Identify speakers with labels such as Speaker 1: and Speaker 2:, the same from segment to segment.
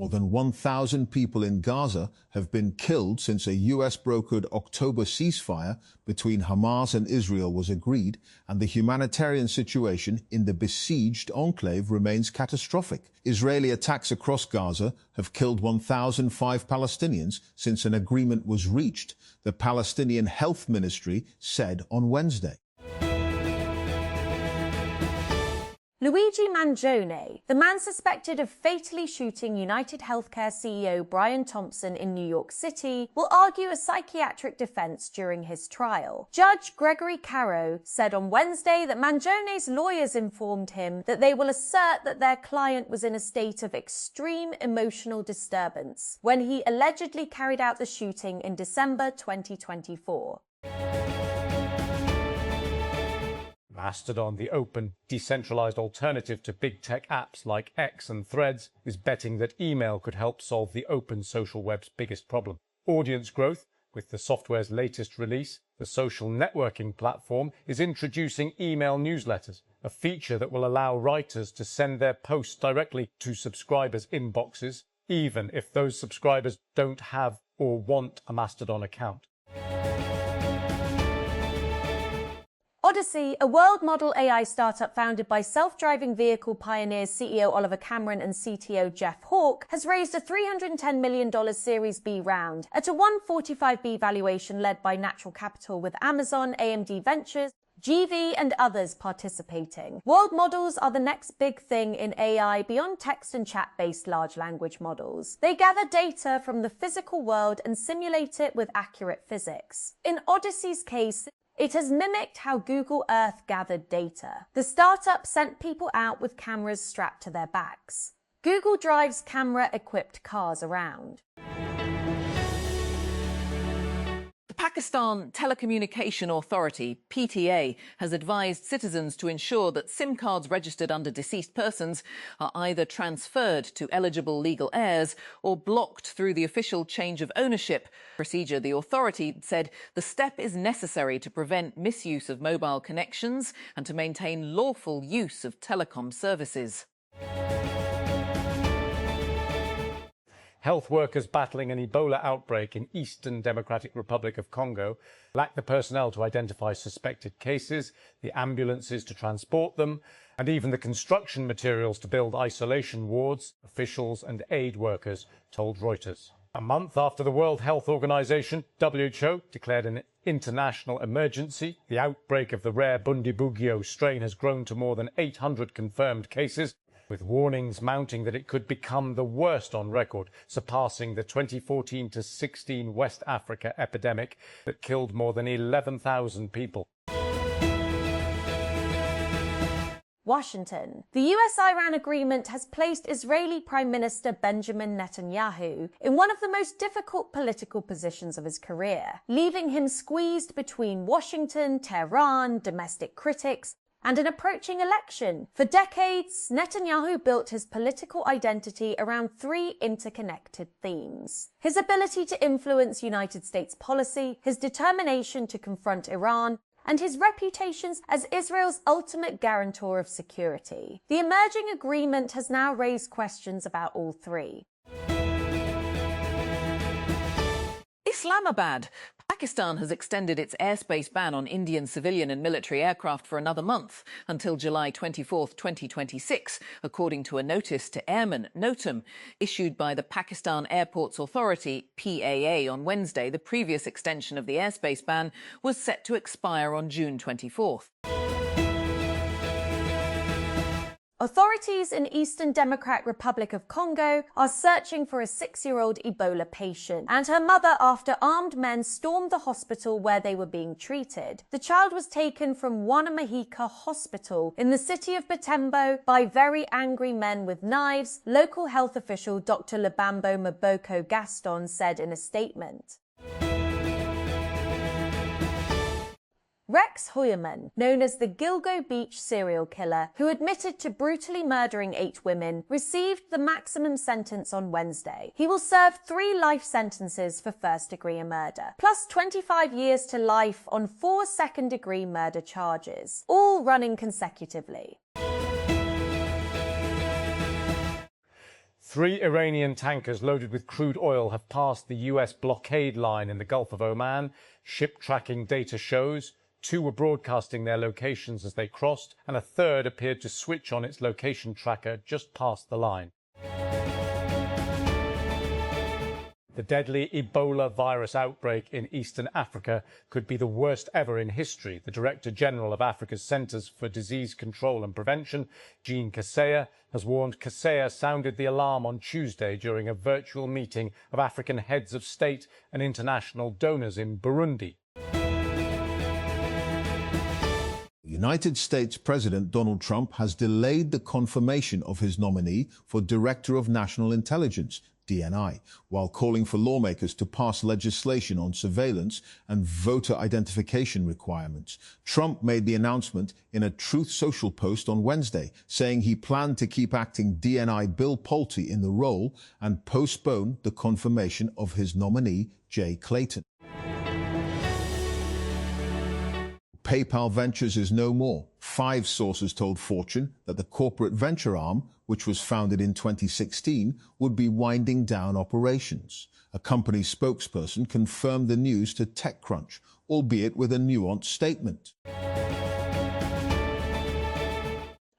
Speaker 1: More than 1,000 people in Gaza have been killed since a US-brokered October ceasefire between Hamas and Israel was agreed, and the humanitarian situation in the besieged enclave remains catastrophic. Israeli attacks across Gaza have killed 1,005 Palestinians since an agreement was reached, the Palestinian Health Ministry said on Wednesday.
Speaker 2: Luigi Mangione, the man suspected of fatally shooting United Healthcare CEO Brian Thompson in New York City, will argue a psychiatric defense during his trial. Judge Gregory Caro said on Wednesday that Mangione's lawyers informed him that they will assert that their client was in a state of extreme emotional disturbance when he allegedly carried out the shooting in December 2024.
Speaker 3: Mastodon, the open, decentralized alternative to big tech apps like X and Threads, is betting that email could help solve the open social web's biggest problem: audience growth. With the software's latest release, the social networking platform is introducing email newsletters, a feature that will allow writers to send their posts directly to subscribers' inboxes, even if those subscribers don't have or want a Mastodon account.
Speaker 2: Odyssey, a world model AI startup founded by self-driving vehicle pioneers CEO Oliver Cameron and CTO Jeff Hawke, has raised a $310 million Series B round at a 145B valuation led by Natural Capital, with Amazon, AMD Ventures, GV and others participating. World models are the next big thing in AI beyond text and chat-based large language models. They gather data from the physical world and simulate it with accurate physics. In Odyssey's case, it has mimicked how Google Earth gathered data. The startup sent people out with cameras strapped to their backs. Google drives camera-equipped cars around.
Speaker 4: The Pakistan Telecommunication Authority, PTA, has advised citizens to ensure that SIM cards registered under deceased persons are either transferred to eligible legal heirs or blocked through the official change of ownership procedure. The authority said the step is necessary to prevent misuse of mobile connections and to maintain lawful use of telecom services.
Speaker 3: Health workers battling an Ebola outbreak in Eastern Democratic Republic of Congo lack the personnel to identify suspected cases, the ambulances to transport them, and even the construction materials to build isolation wards, officials and aid workers told Reuters. A month after the World Health Organization, WHO, declared an international emergency, the outbreak of the rare Bundibugyo strain has grown to more than 800 confirmed cases, with warnings mounting that it could become the worst on record, surpassing the 2014-16 West Africa epidemic that killed more than 11,000 people.
Speaker 2: Washington. The US-Iran agreement has placed Israeli Prime Minister Benjamin Netanyahu in one of the most difficult political positions of his career, leaving him squeezed between Washington, Tehran, domestic critics, and an approaching election. For decades, Netanyahu built his political identity around three interconnected themes: his ability to influence United States policy, his determination to confront Iran, and his reputation as Israel's ultimate guarantor of security. The emerging agreement has now raised questions about all three.
Speaker 4: Islamabad. Pakistan has extended its airspace ban on Indian civilian and military aircraft for another month, until July 24, 2026, according to a notice to airmen, NOTAM, issued by the Pakistan Airports Authority, PAA, on Wednesday. The previous extension of the airspace ban was set to expire on June 24th.
Speaker 2: Authorities in Eastern Democratic Republic of Congo are searching for a 6-year-old Ebola patient and her mother after armed men stormed the hospital where they were being treated. The child was taken from Wanamahika Hospital in the city of Butembo by very angry men with knives, local health official Dr. Lebambo Maboko Gaston said in a statement. Rex Heuermann, known as the Gilgo Beach serial killer, who admitted to brutally murdering 8 women, received the maximum sentence on Wednesday. He will serve 3 life sentences for first-degree murder, plus 25 years to life on 4 second-degree murder charges, all running consecutively.
Speaker 3: 3 Iranian tankers loaded with crude oil have passed the US blockade line in the Gulf of Oman. Ship tracking data shows 2 were broadcasting their locations as they crossed, and a third appeared to switch on its location tracker just past the line. The deadly Ebola virus outbreak in Eastern Africa could be the worst ever in history. The Director General of Africa's Centres for Disease Control and Prevention, Jean Kaseya, has warned. Kaseya sounded the alarm on Tuesday during a virtual meeting of African heads of state and international donors in Burundi.
Speaker 1: United States President Donald Trump has delayed the confirmation of his nominee for Director of National Intelligence, DNI, while calling for lawmakers to pass legislation on surveillance and voter identification requirements. Trump made the announcement in a Truth Social post on Wednesday, saying he planned to keep acting DNI Bill Pulte in the role and postpone the confirmation of his nominee, Jay Clayton. PayPal Ventures is no more. 5 sources told Fortune that the corporate venture arm, which was founded in 2016, would be winding down operations. A company spokesperson confirmed the news to TechCrunch, albeit with a nuanced statement.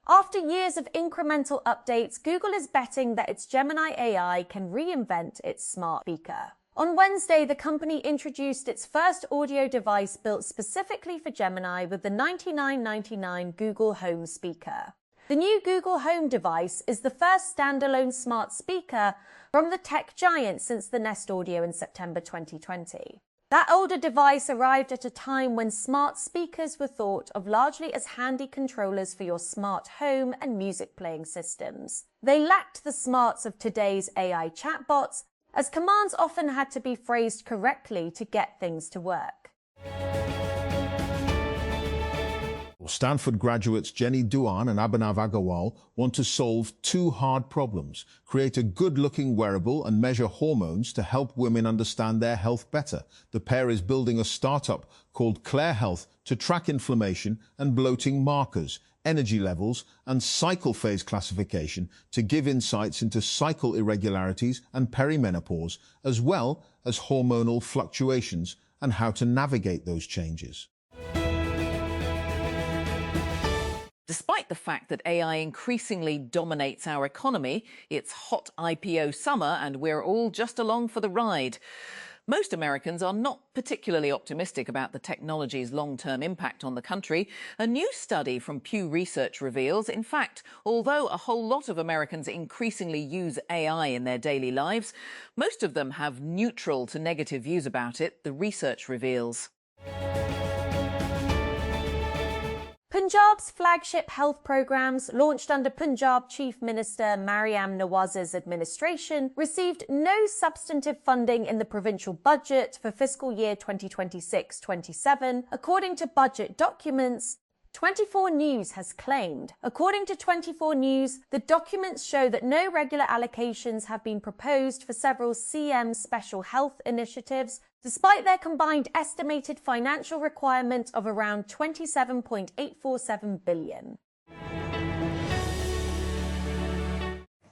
Speaker 2: After years of incremental updates, Google is betting that its Gemini AI can reinvent its smart speaker. On Wednesday, the company introduced its first audio device built specifically for Gemini with the $99.99 Google Home speaker. The new Google Home device is the first standalone smart speaker from the tech giant since the Nest Audio in September 2020. That older device arrived at a time when smart speakers were thought of largely as handy controllers for your smart home and music playing systems. They lacked the smarts of today's AI chatbots, as commands often had to be phrased correctly to get things to work.
Speaker 1: Stanford graduates Jenny Duan and Abhinav Agarwal want to solve 2 hard problems: create a good-looking wearable and measure hormones to help women understand their health better. The pair is building a startup called Claire Health to track inflammation and bloating markers, energy levels, and cycle phase classification to give insights into cycle irregularities and perimenopause, as well as hormonal fluctuations and how to navigate those changes.
Speaker 4: Despite the fact that AI increasingly dominates our economy, it's hot IPO summer and we're all just along for the ride. Most Americans are not particularly optimistic about the technology's long-term impact on the country. A new study from Pew Research reveals, in fact, although a whole lot of Americans increasingly use AI in their daily lives, most of them have neutral to negative views about it, the research reveals.
Speaker 2: Punjab's flagship health programs, launched under Punjab Chief Minister Mariam Nawaz's administration, received no substantive funding in the provincial budget for fiscal year 2026-27, according to budget documents. 24 News has claimed. According to 24 News, the documents show that no regular allocations have been proposed for several CM special health initiatives, despite their combined estimated financial requirement of around $27.847 billion.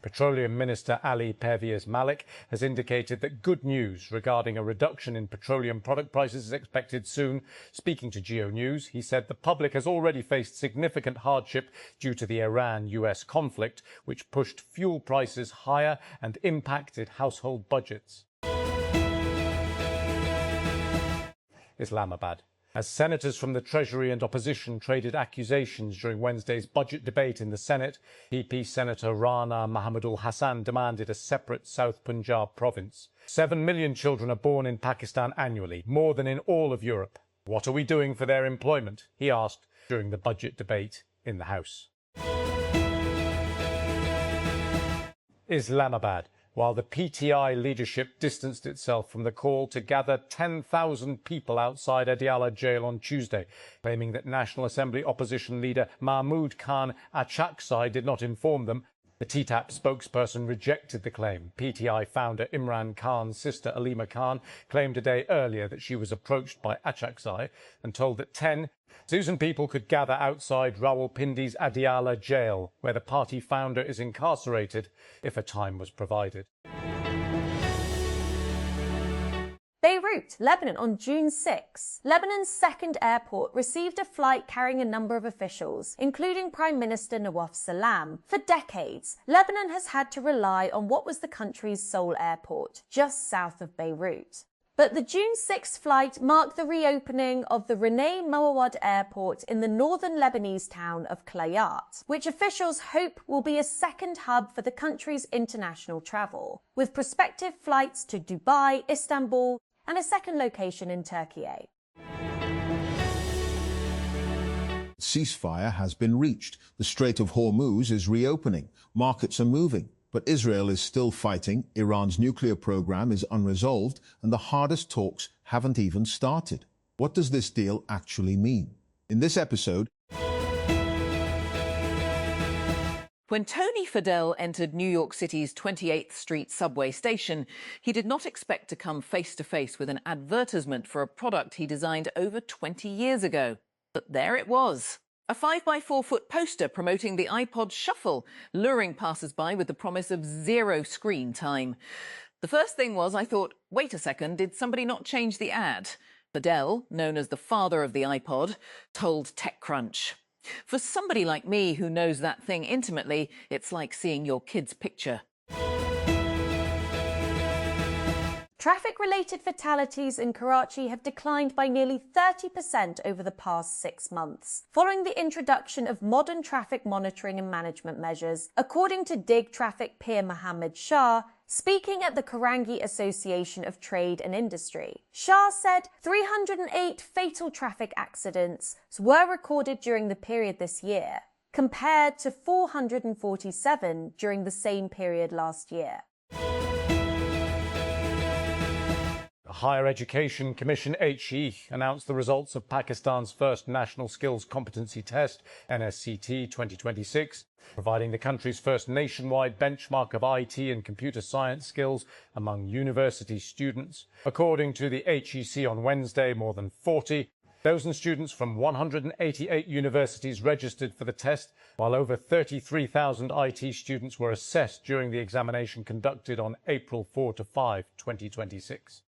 Speaker 3: Petroleum Minister Ali Pervez Malik has indicated that good news regarding a reduction in petroleum product prices is expected soon. Speaking to Geo News, he said the public has already faced significant hardship due to the Iran-US conflict, which pushed fuel prices higher and impacted household budgets. Islamabad. As senators from the Treasury and opposition traded accusations during Wednesday's budget debate in the Senate, PP Senator Rana Mahmudul Hassan demanded a separate South Punjab province. 7 million children are born in Pakistan annually, more than in all of Europe. What are we doing for their employment? He asked during the budget debate in the House. Islamabad. While the PTI leadership distanced itself from the call to gather 10,000 people outside Adiala jail on Tuesday, claiming that National Assembly opposition leader Mahmood Khan Achaksai did not inform them, The TTAP spokesperson rejected the claim. PTI founder Imran Khan's sister Alima Khan claimed a day earlier that she was approached by Achakzai and told that 10 Susan people could gather outside Rawalpindi's Adiala jail, where the party founder is incarcerated, if a time was provided.
Speaker 2: Beirut, Lebanon on June 6. Lebanon's second airport received a flight carrying a number of officials, including Prime Minister Nawaf Salam. For decades, Lebanon has had to rely on what was the country's sole airport, just south of Beirut. But the June 6 flight marked the reopening of the Renei Mawad Airport in the northern Lebanese town of Klayat, which officials hope will be a second hub for the country's international travel, with prospective flights to Dubai, Istanbul, and a second location in Turkey.
Speaker 1: Ceasefire has been reached. The Strait of Hormuz is reopening. Markets are moving. But Israel is still fighting. Iran's nuclear program is unresolved, and the hardest talks haven't even started. What does this deal actually mean? In this episode,
Speaker 4: when Tony Fadell entered New York City's 28th Street subway station, he did not expect to come face-to-face with an advertisement for a product he designed over 20 years ago. But there it was. A 5x4-foot poster promoting the iPod Shuffle, luring passers-by with the promise of zero screen time. The first thing was, I thought, wait a second, did somebody not change the ad? Fadell, known as the father of the iPod, told TechCrunch. For somebody like me who knows that thing intimately, it's like seeing your kid's picture.
Speaker 2: Traffic-related fatalities in Karachi have declined by nearly 30% over the past 6 months, following the introduction of modern traffic monitoring and management measures, according to DIG traffic peer Mohammed Shah, speaking at the Karangi Association of Trade and Industry. Shah said 308 fatal traffic accidents were recorded during the period this year, compared to 447 during the same period last year.
Speaker 3: The Higher Education Commission HE announced the results of Pakistan's first National Skills Competency Test, NSCT 2026, providing the country's first nationwide benchmark of IT and computer science skills among university students. According to the HEC on Wednesday, more than 40,000 students from 188 universities registered for the test, while over 33,000 IT students were assessed during the examination conducted on April 4 to 5, 2026.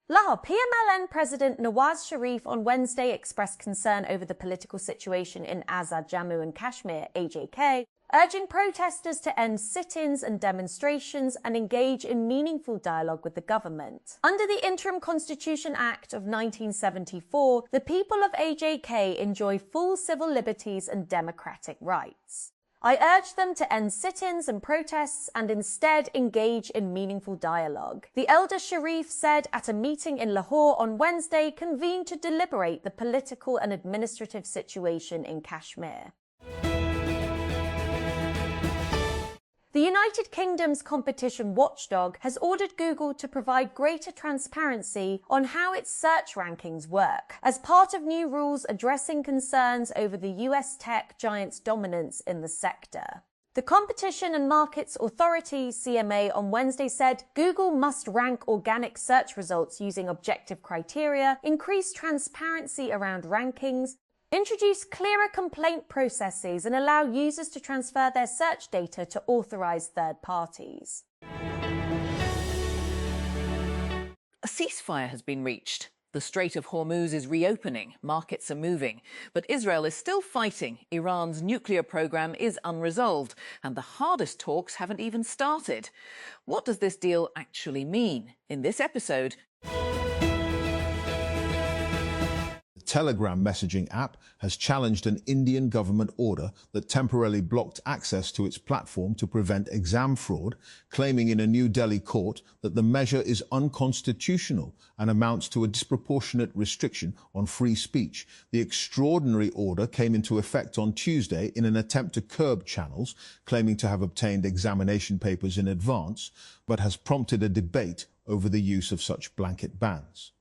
Speaker 2: Lahore PMLN President Nawaz Sharif on Wednesday expressed concern over the political situation in Azad Jammu and Kashmir, AJK, urging protesters to end sit-ins and demonstrations and engage in meaningful dialogue with the government. Under the Interim Constitution Act of 1974, the people of AJK enjoy full civil liberties and democratic rights. I urge them to end sit-ins and protests and instead engage in meaningful dialogue, the elder Sharif said at a meeting in Lahore on Wednesday convened to deliberate the political and administrative situation in Kashmir. The United Kingdom's competition watchdog has ordered Google to provide greater transparency on how its search rankings work, as part of new rules addressing concerns over the US tech giant's dominance in the sector. The Competition and Markets Authority, CMA, on Wednesday said Google must rank organic search results using objective criteria, increase transparency around rankings, introduce clearer complaint processes and allow users to transfer their search data to authorized third parties.
Speaker 4: A ceasefire has been reached. The Strait of Hormuz is reopening, markets are moving, but Israel is still fighting. Iran's nuclear program is unresolved, and the hardest talks haven't even started. What does this deal actually mean? In this episode,
Speaker 1: Telegram messaging app has challenged an Indian government order that temporarily blocked access to its platform to prevent exam fraud, claiming in a New Delhi court that the measure is unconstitutional and amounts to a disproportionate restriction on free speech. The extraordinary order came into effect on Tuesday in an attempt to curb channels claiming to have obtained examination papers in advance, but has prompted a debate over the use of such blanket bans.